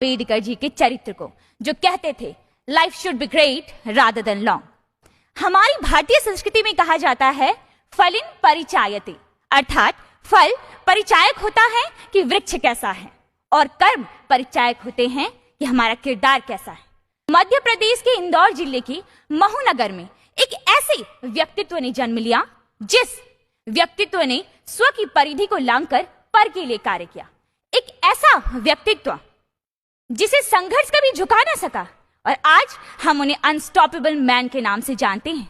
अम्बेडकर जी के चरित्र को, जो कहते थे life should be great rather than long. हमारी भारतीय संस्कृति में कहा जाता है फलिन परिचायते, अर्थात फल परिचायक होता है कि वृक्ष कैसा है, और कर्म परिचायक होते हैं कि हमारा किरदार कैसा है। मध्य प्रदेश के इंदौर जिले के महू नगर में एक ऐसे व्यक्तित्व ने जन्म लिया जिस व्यक्तित्व ने स्व की परिधि को लांघकर पर के लिए कार्य किया। एक ऐसा व्यक्तित्व जिसे संघर्ष कभी झुका ना सका, और आज हम उन्हें अनस्टॉपेबल मैन के नाम से जानते हैं,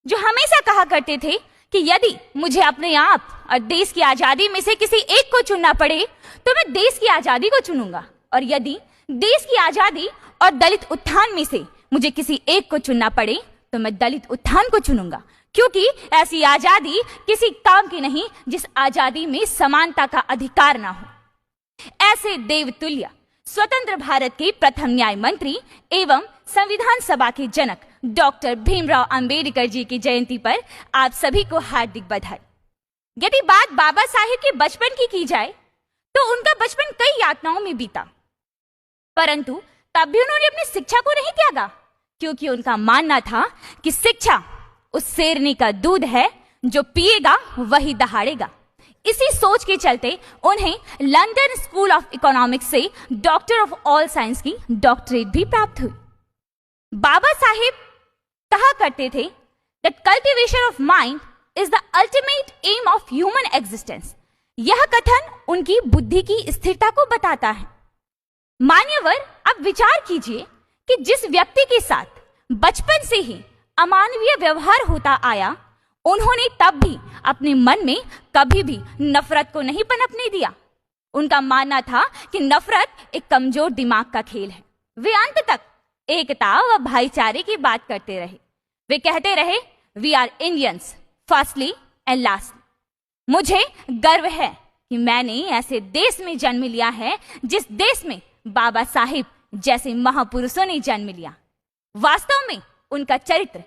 जो हमेशा कहा करते थे कि यदि मुझे अपने आप और देश की आजादी में से किसी एक को चुनना पड़े तो मैं देश की आजादी को चुनूंगा, और यदि देश की आजादी और दलित उत्थान में से मुझे किसी एक को चुनना पड़े तो मैं दलित उत्थान को चुनूंगा, क्योंकि ऐसी आजादी किसी काम की नहीं जिस आजादी में समानता का अधिकार ना हो। ऐसे देवतुल्य स्वतंत्र भारत के प्रथम न्याय मंत्री एवं संविधान सभा के जनक डॉक्टर भीमराव अंबेडकर जी की जयंती पर आप सभी को हार्दिक बधाई। यदि बात बाबा साहेब के बचपन की जाए तो उनका बचपन कई यातनाओं में बीता, परंतु तब भी उन्होंने अपनी शिक्षा को नहीं त्यागा, क्योंकि उनका मानना था कि शिक्षा उस शेरनी का दूध है जो पिएगा वही दहाड़ेगा। इसी सोच के चलते उन्हें लंदन स्कूल ऑफ इकोनॉमिक्स से डॉक्टर ऑफ ऑल साइंस की डॉक्टरेट भी प्राप्त हुई। बाबा साहेब कहा करते थे that cultivation of mind is the ultimate aim of human existence. यह कथन उनकी बुद्धि की स्थिरता को बताता है। मान्यवर, अब विचार कीजिए कि जिस व्यक्ति के साथ बचपन से ही अमानवीय व्यवहार होता आया, उन्होंने तब भी अपने मन में कभी भी नफरत को नहीं पनपने दिया। उनका मानना था कि नफरत एक कमजोर दिमाग का खेल है। वे अंत तक एकता व भाईचारे की बात करते रहे। वे कहते रहे, we are Indians firstly and lastly. मुझे गर्व है कि मैंने ऐसे देश में जन्म लिया है जिस देश में बाबा साहिब जैसे महापुरुषों ने जन्म लिया। वास्तव में उनका चरित्र